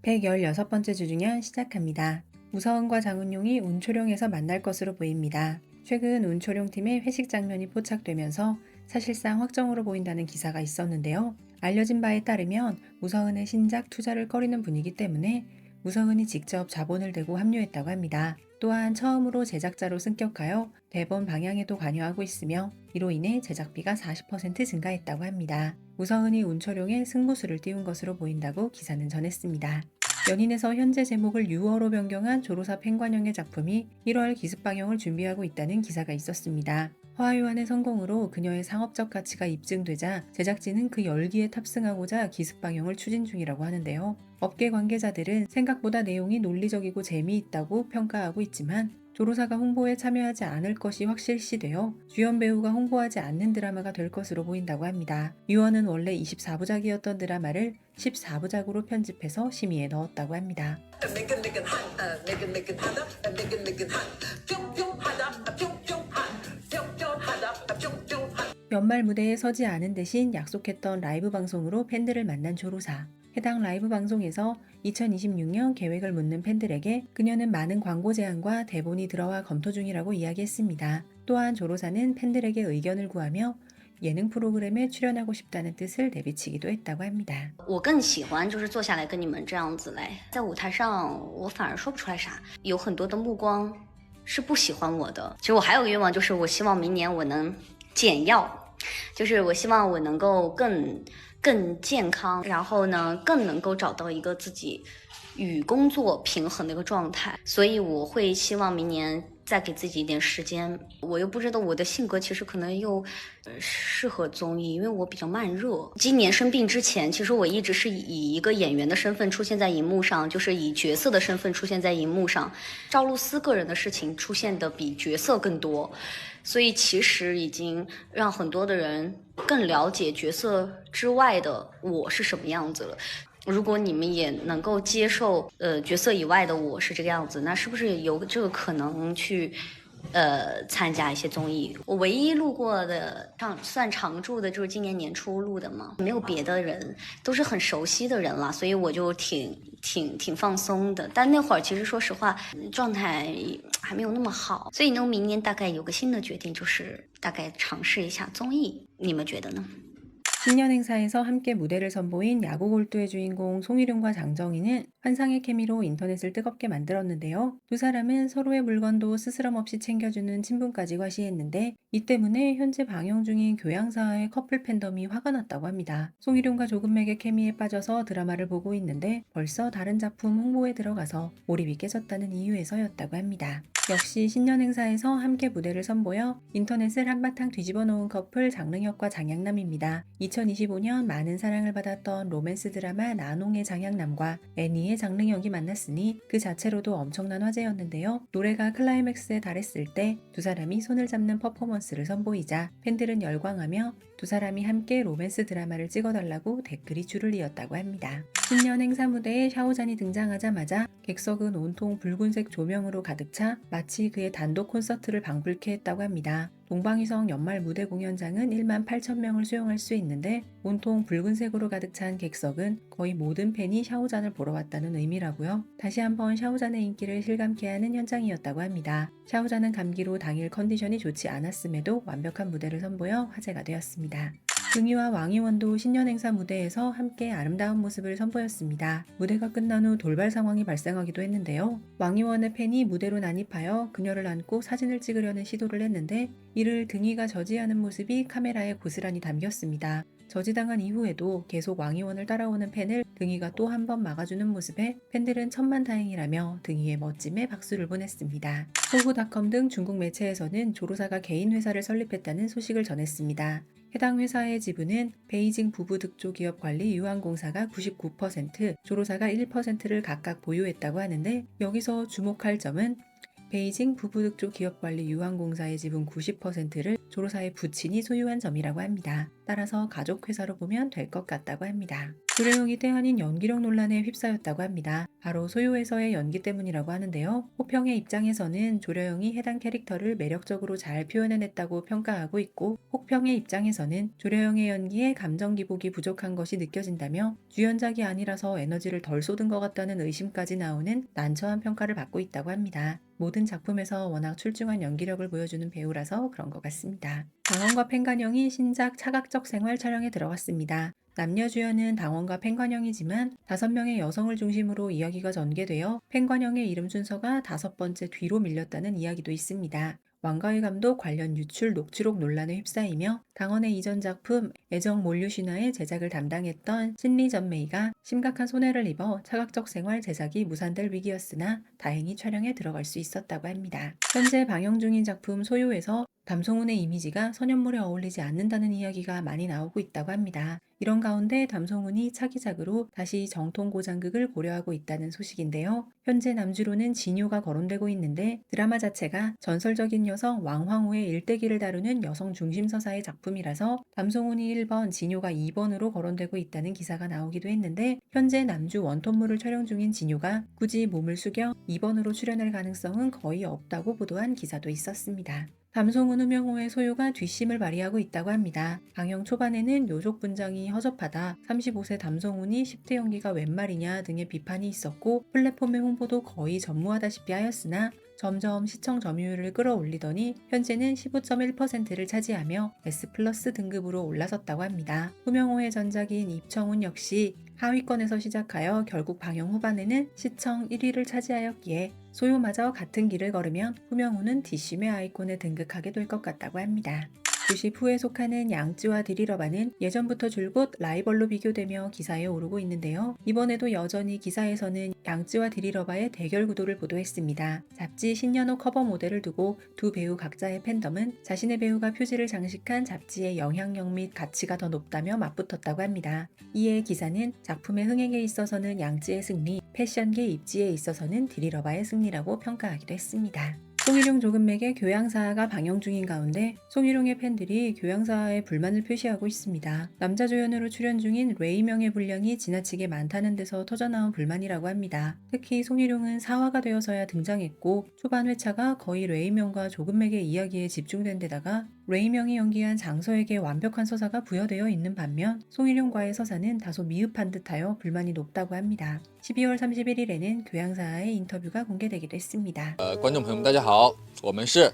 116번째 주중연 시작합니다. 우서은과 장은용이 운초룡에서 만날 것으로 보입니다. 최근 운초룡팀의 회식 장면이 포착되면서 사실상 확정으로 보인다는 기사가 있었는데요. 알려진 바에 따르면 우서은의 신작 투자를 꺼리는 분이기 때문에 우서은이 직접 자본을 대고 합류했다고 합니다. 또한 처음으로 제작자로 승격하여 대본 방향에도 관여하고 있으며 이로 인해 제작비가 40% 증가했다고 합니다. 우서은이 운초룡에 승부수를 띄운 것으로 보인다고 기사는 전했습니다. 연인에서 현재 제목을 6월로 변경한 조로사 팽관영의 작품이 1월 기습 방영을 준비하고 있다는 기사가 있었습니다. 화하유한의 성공으로 그녀의 상업적 가치가 입증되자 제작진은 그 열기에 탑승하고자 기습 방영을 추진 중이라고 하는데요. 업계 관계자들은 생각보다 내용이 논리적이고 재미있다고 평가하고 있지만 조로사가 홍보에 참여하지 않을 것이 확실시되어 주연 배우가 홍보하지 않는 드라마가 될 것으로 보인다고 합니다. 유언은 원래 24부작이었던 드라마를 14부작으로 편집해서 심의에 넣었다고 합니다. 연말 무대에 서지 않은 대신 약속했던 라이브 방송으로 팬들을 만난 조로사. 해당 라이브 방송에서 2026년 계획을 묻는 팬들에게 그녀는 많은 광고 제안과 대본이 들어와 검토 중이라고 이야기했습니다. 또한 조로사는 팬들에게 의견을 구하며 예능 프로그램에 출연하고 싶다는 뜻을 내비치기도 했다고 합니다. 我更喜欢就是坐下来跟你们这样子来，在舞台上我反而说不出来啥，有很多的目光是不喜欢我的。其实我还有个愿望，就是我希望明年我能减药，就是我希望我能够更健康，然后呢更能够找到一个自己与工作平衡的一个状态，所以我会希望明年再给自己一点时间。我又不知道我的性格其实可能又适合综艺，因为我比较慢热。今年生病之前，其实我一直是以一个演员的身份出现在荧幕上，就是以角色的身份出现在荧幕上。赵露思个人的事情出现的比角色更多，所以其实已经让很多的人更了解角色之外的我是什么样子了。如果你们也能够接受角色以外的我是这个样子，那是不是有这个可能去参加一些综艺？我唯一录过的算常驻的就是今年年初录的嘛，没有别的人，都是很熟悉的人了，所以我就挺放松的。但那会儿其实说实话状态还没有那么好，所以呢明年大概有个新的决定，就是大概尝试一下综艺，你们觉得呢？ 신년 행사에서 함께 무대를 선보인 야구 골두의 주인공 송일용과 장정희는 환상의 케미로 인터넷을 뜨겁게 만들었는데요. 두 사람은 서로의 물건도 스스럼 없이 챙겨주는 친분까지 과시했는데 이 때문에 현재 방영 중인 교양사의 커플 팬덤이 화가 났다고 합니다. 송일용과 조금맥의 케미에 빠져서 드라마를 보고 있는데 벌써 다른 작품 홍보에 들어가서 몰입이 깨졌다는 이유에서였다고 합니다. 역시 신년 행사에서 함께 무대를 선보여 인터넷을 한바탕 뒤집어 놓은 커플 장릉혁과 장양남입니다. 2025년 많은 사랑을 받았던 로맨스 드라마 나농의 장양남과 애니의 장릉혁이 만났으니 그 자체로도 엄청난 화제였는데요. 노래가 클라이맥스에 달했을 때 두 사람이 손을 잡는 퍼포먼스를 선보이자 팬들은 열광하며 두 사람이 함께 로맨스 드라마를 찍어달라고 댓글이 줄을 이었다고 합니다. 신년 행사 무대에 샤오잔이 등장하자마자 객석은 온통 붉은색 조명으로 가득 차 마치 그의 단독 콘서트를 방불케 했다고 합니다. 동방위성 연말 무대 공연장은 1만 8천 명을 수용할 수 있는데 온통 붉은색으로 가득 찬 객석은 거의 모든 팬이 샤오잔을 보러 왔다는 의미라고요. 다시 한번 샤오잔의 인기를 실감케 하는 현장이었다고 합니다. 샤오잔은 감기로 당일 컨디션이 좋지 않았음에도 완벽한 무대를 선보여 화제가 되었습니다. 등희와 왕이원도 신년 행사 무대에서 함께 아름다운 모습을 선보였습니다. 무대가 끝난 후 돌발 상황이 발생하기도 했는데요. 왕이원의 팬이 무대로 난입하여 그녀를 안고 사진을 찍으려는 시도를 했는데 이를 등희가 저지하는 모습이 카메라에 고스란히 담겼습니다. 저지당한 이후에도 계속 왕이원을 따라오는 팬을 등희가 또 한 번 막아주는 모습에 팬들은 천만다행이라며 등희의 멋짐에 박수를 보냈습니다. 소후닷컴 등 중국 매체에서는 조로사가 개인 회사를 설립했다는 소식을 전했습니다. 해당 회사의 지분은 베이징 부부 득조 기업 관리 유한공사가 99%, 조로사가 1%를 각각 보유했다고 하는데 여기서 주목할 점은 베이징 부부 득조 기업 관리 유한공사의 지분 90%를 조로사의 부친이 소유한 점이라고 합니다. 따라서 가족 회사로 보면 될 것 같다고 합니다. 조려용이 때 아닌 연기력 논란에 휩싸였다고 합니다. 바로 소유에서의 연기 때문이라고 하는데요. 호평의 입장에서는 조려용이 해당 캐릭터를 매력적으로 잘 표현해냈다고 평가하고 있고, 혹평의 입장에서는 조려용의 연기에 감정 기복이 부족한 것이 느껴진다며 주연작이 아니라서 에너지를 덜 쏟은 것 같다는 의심까지 나오는 난처한 평가를 받고 있다고 합니다. 모든 작품에서 워낙 출중한 연기력을 보여주는 배우라서 그런 것 같습니다. 당원과 팽관영이 신작 차각적 생활 촬영에 들어갔습니다. 남녀 주연은 당원과 팽관영이지만 5명의 여성을 중심으로 이야기가 전개되어 팽관영의 이름 순서가 5번째 뒤로 밀렸다는 이야기도 있습니다. 왕가위 감독 관련 유출 녹취록 논란에 휩싸이며 당원의 이전 작품 애정 몰류신화의 제작을 담당했던 신리 전메이가 심각한 손해를 입어 차각적 생활 제작이 무산될 위기였으나 다행히 촬영에 들어갈 수 있었다고 합니다. 현재 방영 중인 작품 소요에서 담송훈의 이미지가 선연물에 어울리지 않는다는 이야기가 많이 나오고 있다고 합니다. 이런 가운데 담송훈이 차기작으로 다시 정통 고장극을 고려하고 있다는 소식인데요. 현재 남주로는 진요가 거론되고 있는데 드라마 자체가 전설적인 여성 왕황후의 일대기를 다루는 여성 중심 서사의 작품이라서 담송훈이 1번, 진요가 2번으로 거론되고 있다는 기사가 나오기도 했는데 현재 남주 원톤물을 촬영 중인 진요가 굳이 몸을 숙여 2번으로 출연할 가능성은 거의 없다고 보도한 기사도 있었습니다. 담송훈 음영호의 소유가 뒷심을 발휘하고 있다고 합니다. 방영 초반에는 요족 분장이 허접하다, 35세 담송훈이 10대 연기가 웬 말이냐 등의 비판이 있었고 플랫폼의 홍보도 거의 전무하다시피 하였으나 점점 시청 점유율을 끌어올리더니 현재는 15.1%를 차지하며 S+ 등급으로 올라섰다고 합니다. 후명호의 전작인 입청훈 역시 하위권에서 시작하여 결국 방영 후반에는 시청 1위를 차지하였기에 소요마저 같은 길을 걸으면 후명호는 뒷심의 아이콘에 등극하게 될 것 같다고 합니다. 90후에 속하는 양쯔와 디리러바는 예전부터 줄곧 라이벌로 비교되며 기사에 오르고 있는데요. 이번에도 여전히 기사에서는 양쯔와 디리러바의 대결 구도를 보도했습니다. 잡지 신년호 커버 모델을 두고 두 배우 각자의 팬덤은 자신의 배우가 표지를 장식한 잡지의 영향력 및 가치가 더 높다며 맞붙었다고 합니다. 이에 기사는 작품의 흥행에 있어서는 양쯔의 승리, 패션계 입지에 있어서는 디리러바의 승리라고 평가하기도 했습니다. 송일용 조근맥의 교양사가 방영 중인 가운데 송일용의 팬들이 교양사에 불만을 표시하고 있습니다. 남자 조연으로 출연 중인 레이명의 분량이 지나치게 많다는 데서 터져나온 불만이라고 합니다. 특히 송일용은 4화가 되어서야 등장했고 초반 회차가 거의 레이명과 조근맥의 이야기에 집중된 데다가 레이명이 연기한 장서에게 완벽한 서사가 부여되어 있는 반면 송일용과의 서사는 다소 미흡한 듯하여 불만이 높다고 합니다. 12월 31일에는 교양사의 인터뷰가 공개되기도 했습니다. 观众朋友们，大家好，我们是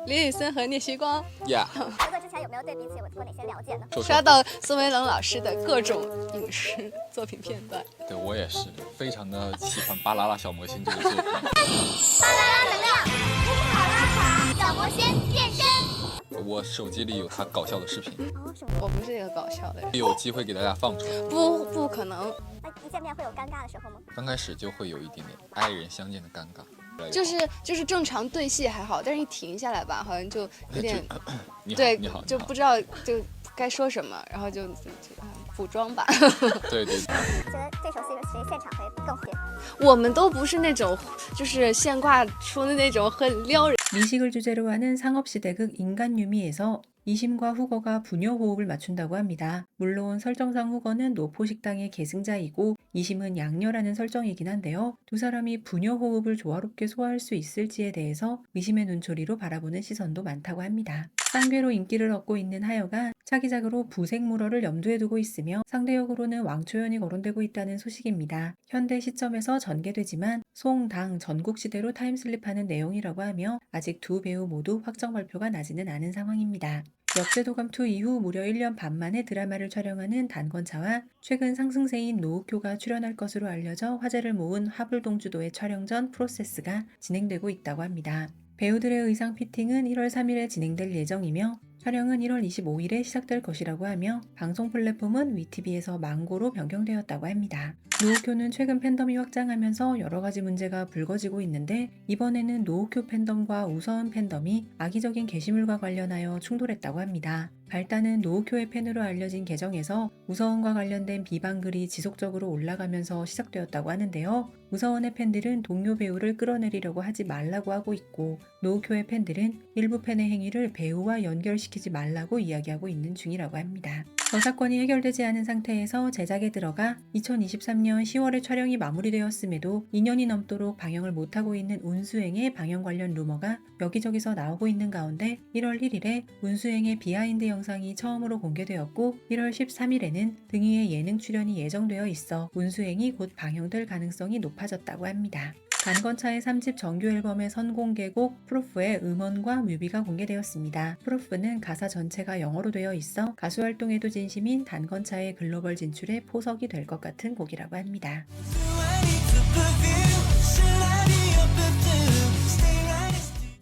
林宇森和聂曦光呀。合作之前有没有对彼此有哪些了解呢？刷到孙维冷老师的各种影视作品片段。对我也是非常的喜欢《巴啦啦小魔仙》这个作品。巴啦啦能量，呼好拉卡，小魔仙变身。我手机里有他搞笑的视频，哦，什么？我不是一个搞笑的人，有机会给大家放出来。不可能，那一见面会有尴尬的时候吗？刚开始就会有一点点爱人相见的尴尬。就是正常对戏还好，但是一停下来吧，好像就有点你好，对你好，就不知道就该说什么，然后就补妆吧。对对。觉得这首戏谁现场会更火？我们都不是那种就是现挂出的那种很撩人。 미식을 주제로 하는 상업시대극 인간유미에서 이심과 후거가 부녀호흡을 맞춘다고 합니다. 물론 설정상 후거는 노포식당의 계승자이고 이심은 양녀라는 설정이긴 한데요. 두 사람이 부녀호흡을 조화롭게 소화할 수 있을지에 대해서 의심의 눈초리로 바라보는 시선도 많다고 합니다. 쌍괴로 인기를 얻고 있는 하여가 차기작으로 부생물어를 염두에 두고 있으며 상대역으로는 왕초연이 거론되고 있다는 소식입니다. 현대 시점에서 전개되지만 송, 당 전국시대로 타임슬립하는 내용이라고 하며 아직 두 배우 모두 확정 발표가 나지는 않은 상황입니다. 역제도감2 이후 무려 1년 반 만에 드라마를 촬영하는 단권차와 최근 상승세인 노욱효가 출연할 것으로 알려져 화제를 모은 화불동주도의 촬영 전 프로세스가 진행되고 있다고 합니다. 배우들의 의상 피팅은 1월 3일에 진행될 예정이며 촬영은 1월 25일에 시작될 것이라고 하며 방송 플랫폼은 위티비에서 망고로 변경되었다고 합니다. 노욱효는 최근 팬덤이 확장하면서 여러 가지 문제가 불거지고 있는데 이번에는 노욱효 팬덤과 우서은 팬덤이 악의적인 게시물과 관련하여 충돌했다고 합니다. 발단은 노욱효의 팬으로 알려진 계정에서 우서은과 관련된 비방글이 지속적으로 올라가면서 시작되었다고 하는데요. 우서은의 팬들은 동료 배우를 끌어내리려고 하지 말라고 하고 있고 노욱효의 팬들은 일부 팬의 행위를 배우와 연결시키지 말라고 이야기하고 있는 중이라고 합니다. 저작권이 해결되지 않은 상태에서 제작에 들어가 2023년 10월에 촬영이 마무리되었음에도 2년이 넘도록 방영을 못하고 있는 운수행의 방영 관련 루머가 여기저기서 나오고 있는 가운데 1월 1일에 운수행의 비하인드 영상이 처음으로 공개되었고 1월 13일에는 등위의 예능 출연이 예정되어 있어 운수행이 곧 방영될 가능성이 높아졌다고 합니다. 단건차의 3집 정규 앨범의 선공개곡 프루프의 음원과 뮤비가 공개되었습니다. 프루프는 가사 전체가 영어로 되어 있어 가수 활동에도 진심인 단건차의 글로벌 진출에 포석이 될 것 같은 곡이라고 합니다.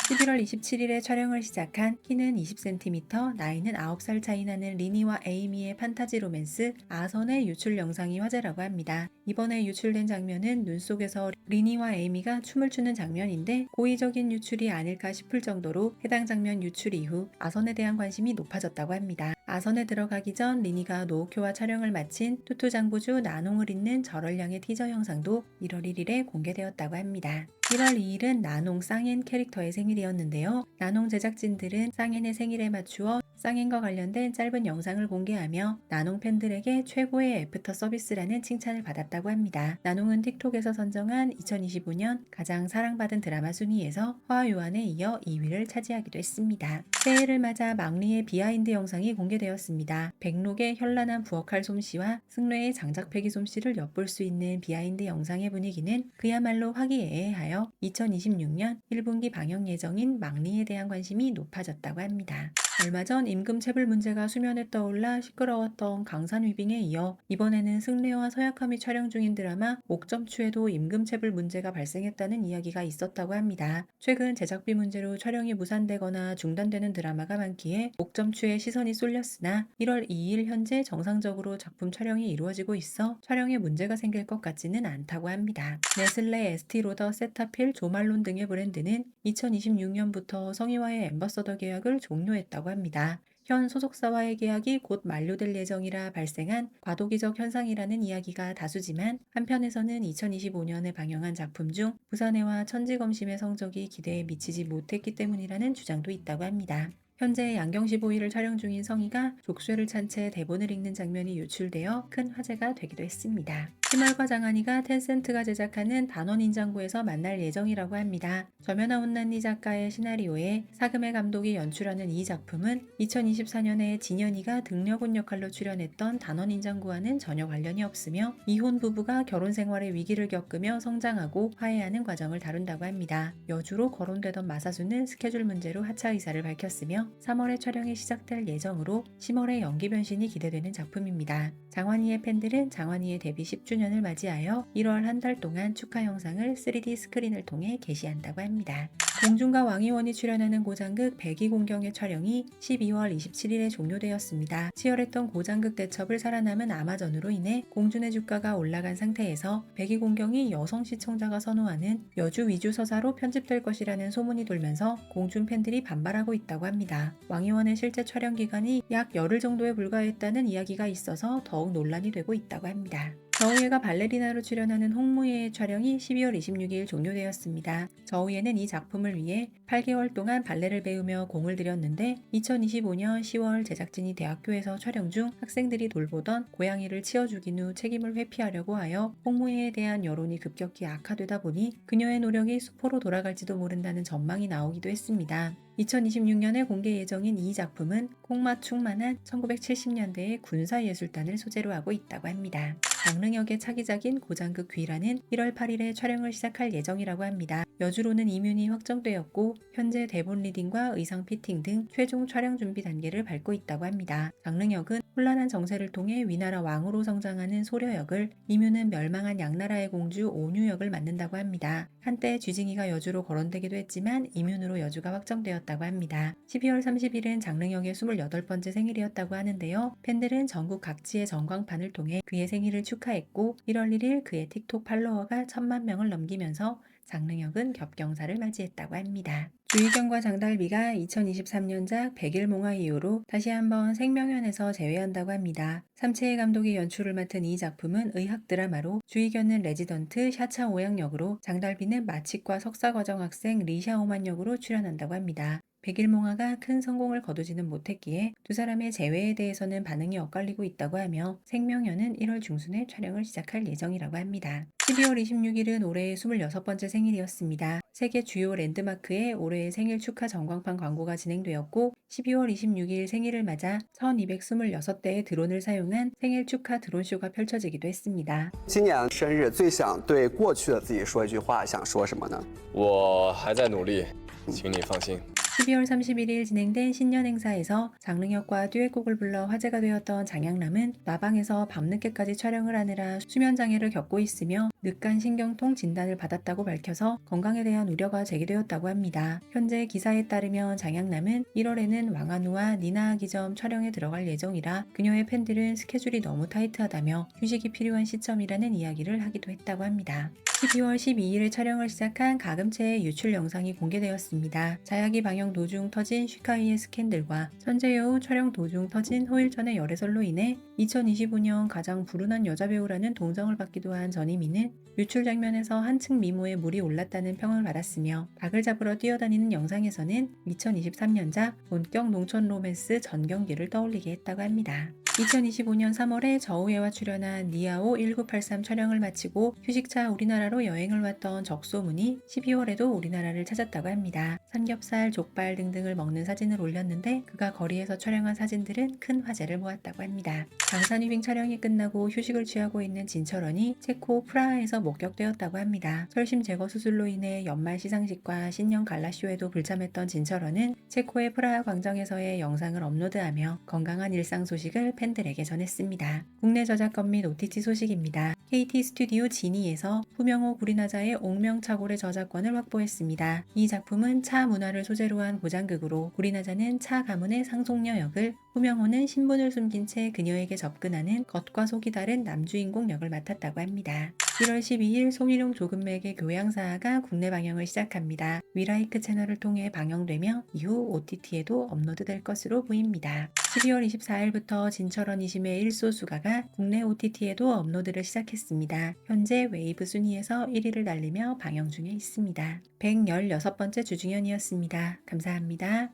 11월 27일에 촬영을 시작한 키는 20cm, 나이는 9살 차이 나는 리니와 에이미의 판타지 로맨스 아선의 유출 영상이 화제라고 합니다. 이번에 유출된 장면은 눈 속에서 리니와 에이미가 춤을 추는 장면인데 고의적인 유출이 아닐까 싶을 정도로 해당 장면 유출 이후 아선에 대한 관심이 높아졌다고 합니다. 아선에 들어가기 전 리니가 노오쿄와 촬영을 마친 투투장보주 나농을 잇는 저를 향해 티저 영상도 1월 1일에 공개되었다고 합니다. 1월 2일은 나농 쌍엔 캐릭터의 생일이었는데요. 나농 제작진들은 쌍엔의 생일에 맞추어 쌍엔과 관련된 짧은 영상을 공개하며 나농 팬들에게 최고의 애프터 서비스라는 칭찬을 받았다고 합니다. 나농은 틱톡에서 선정한 2025년 가장 사랑받은 드라마 순위에서 화요안에 이어 2위를 차지하기도 했습니다. 새해를 맞아 막리의 비하인드 영상이 공개되었습니다. 백록의 현란한 부엌할 솜씨와 승뢰의 장작패기 솜씨를 엿볼 수 있는 비하인드 영상의 분위기는 그야말로 화기애애하여 2026년 1분기 방영 예정인 막리에 대한 관심이 높아졌다고 합니다. 얼마 전 임금체불 문제가 수면에 떠올라 시끄러웠던 강산 위빙에 이어 이번에는 승래와 서약함이 촬영 중인 드라마 옥점추에도 임금체불 문제가 발생했다는 이야기가 있었다고 합니다. 최근 제작비 문제로 촬영이 무산되거나 중단되는 드라마가 많기에 옥점추에 시선이 쏠렸으나 1월 2일 현재 정상적으로 작품 촬영이 이루어지고 있어 촬영에 문제가 생길 것 같지는 않다고 합니다. 네슬레, 에스티로더, 세타필, 조말론 등의 브랜드는 2026년부터 성희와의 앰버서더 계약을 종료했다고 합니다. 현 소속사와의 계약이 곧 만료될 예정이라 발생한 과도기적 현상이라는 이야기가 다수지만 한편에서는 2025년에 방영한 작품 중 부산해와 천지검심의 성적이 기대에 미치지 못했기 때문이라는 주장도 있다고 합니다. 현재 양경시 보이를 촬영 중인 성희가 족쇄를 찬 채 대본을 읽는 장면이 유출되어 큰 화제가 되기도 했습니다. 희말과 장한이가 텐센트가 제작하는 단원인장고에서 만날 예정이라고 합니다. 저면아 혼난니 작가의 시나리오에 사금의 감독이 연출하는 이 작품은 2024년에 진현이가 등려군 역할로 출연했던 단원인장고와는 전혀 관련이 없으며 이혼 부부가 결혼 생활의 위기를 겪으며 성장하고 화해하는 과정을 다룬다고 합니다. 여주로 거론되던 마사수는 스케줄 문제로 하차 의사를 밝혔으며 3월에 촬영이 시작될 예정으로 10월에 연기 변신이 기대되는 작품입니다. 장환희의 팬들은 장환희의 데뷔 10주년을 맞이하여 1월 한 달 동안 축하 영상을 3D 스크린을 통해 게시한다고 합니다. 공준과 왕희원이 출연하는 고장극 백이공경의 촬영이 12월 27일에 종료되었습니다. 치열했던 고장극 대첩을 살아남은 아마존으로 인해 공준의 주가가 올라간 상태에서 백이공경이 여성 시청자가 선호하는 여주 위주 서사로 편집될 것이라는 소문이 돌면서 공준 팬들이 반발하고 있다고 합니다. 왕희원의 실제 촬영 기간이 약 열흘 정도에 불과했다는 이야기가 있어서 더욱 논란이 되고 있다고 합니다. 저우예가 발레리나로 출연하는 홍무예의 촬영이 12월 26일 종료되었습니다. 저우예는 이 작품을 위해 8개월 동안 발레를 배우며 공을 들였는데 2025년 10월 제작진이 대학교에서 촬영 중 학생들이 돌보던 고양이를 치워 죽인 후 책임을 회피하려고 하여 홍무예에 대한 여론이 급격히 악화되다 보니 그녀의 노력이 수포로 돌아갈지도 모른다는 전망이 나오기도 했습니다. 2026년에 공개 예정인 이 작품은 콩마충만한 1970년대의 군사예술단을 소재로 하고 있다고 합니다. 강릉역의 차기작인 고장극 귀라는 1월 8일에 촬영을 시작할 예정이라고 합니다. 여주로는 임윤이 확정되었고 현재 대본 리딩과 의상 피팅 등 최종 촬영 준비 단계를 밟고 있다고 합니다. 강릉역은 혼란한 정세를 통해 위나라 왕으로 성장하는 소려 역을, 임윤은 멸망한 양나라의 공주 온유 역을 맡는다고 합니다. 한때 쥐징이가 여주로 거론되기도 했지만 임윤으로 여주가 확정되었다고 합니다. 12월 30일은 장릉역의 28번째 생일이었다고 하는데요. 팬들은 전국 각지의 전광판을 통해 그의 생일을 축하했고 1월 1일 그의 틱톡 팔로워가 1000만 명을 넘기면서 장릉역은 겹경사를 맞이했다고 합니다. 주희경과 장달비가 2023년작 100일몽화 이후로 다시 한번 생명연에서 재회한다고 합니다. 삼채의 감독이 연출을 맡은 이 작품은 의학 드라마로 주희경은 레지던트 샤차오양 역으로 장달비는 마치과 석사과정 학생 리샤오만 역으로 출연한다고 합니다. 백일몽화가 큰 성공을 거두지는 못했기에 두 사람의 재회에 대해서는 반응이 엇갈리고 있다고 하며 생명연은 1월 중순에 촬영을 시작할 예정이라고 합니다. 12월 26일은 올해의 26번째 생일이었습니다. 세계 주요 랜드마크에 올해의 생일 축하 전광판 광고가 진행되었고 12월 26일 생일을 맞아 1226대의 드론을 사용한 생일 축하 드론쇼가 펼쳐지기도 했습니다. 今年生日最想对过去的自己说一句话，想说什么呢？我还在努力，请你放心。 12월 31일 진행된 신년 행사에서 장릉혁과 듀엣곡을 불러 화제가 되었던 장양남은 나방에서 밤늦게까지 촬영을 하느라 수면장애를 겪고 있으며 늑간 신경통 진단을 받았다고 밝혀서 건강에 대한 우려가 제기되었다고 합니다. 현재 기사에 따르면 장양남은 1월에는 왕한우와 니나 기점 촬영에 들어갈 예정이라 그녀의 팬들은 스케줄이 너무 타이트하다며 휴식이 필요한 시점이라는 이야기를 하기도 했다고 합니다. 12월 12일에 촬영을 시작한 가금체의 유출 영상이 공개되었습니다. 자약이 방영 도중 터진 슈카이의 스캔들과 선재여우 촬영 도중 터진 호일전의 열애설로 인해 2025년 가장 불운한 여자 배우라는 동정을 받기도 한 전희미는 유출 장면에서 한층 미모에 물이 올랐다는 평을 받았으며 닭을 잡으러 뛰어다니는 영상에서는 2023년작 본격 농촌 로맨스 전경기를 떠올리게 했다고 합니다. 2025년 3월에 저우예와 출연한 니아오 1983 촬영을 마치고 휴식차 우리나라로 여행을 왔던 적소문이 12월에도 우리나라를 찾았다고 합니다. 삼겹살, 족발 등등을 먹는 사진을 올렸는데 그가 거리에서 촬영한 사진들은 큰 화제를 모았다고 합니다. 방산위빙 촬영이 끝나고 휴식을 취하고 있는 진철원이 체코 프라하에서 목격되었다고 합니다. 설심 제거 수술로 인해 연말 시상식과 신년 갈라쇼에도 불참했던 진철원은 체코의 프라하 광장에서의 영상을 업로드하며 건강한 일상 소식을 팬들에게 전했습니다. 국내 저작권 및 OTT 소식입니다. KT 스튜디오 지니에서 후명호 구리나자의 옥명차골의 저작권을 확보했습니다. 이 작품은 차 문화를 소재로 한 고장극으로 구리나자는 차 가문의 상속녀 역을, 후명호는 신분을 숨긴 채 그녀에게 접근하는 겉과 속이 다른 남주인공 역을 맡았다고 합니다. 1월 12일 송일용 조금맥의 교양사하가 국내 방영을 시작합니다. 위라이크 채널을 통해 방영되며 이후 OTT에도 업로드될 것으로 보입니다. 12월 24일부터 진철원 2심의 1소 수가가 국내 OTT에도 업로드를 시작했습니다. 현재 웨이브 순위에서 1위를 달리며 방영 중에 있습니다. 116번째 주중현이었습니다. 감사합니다.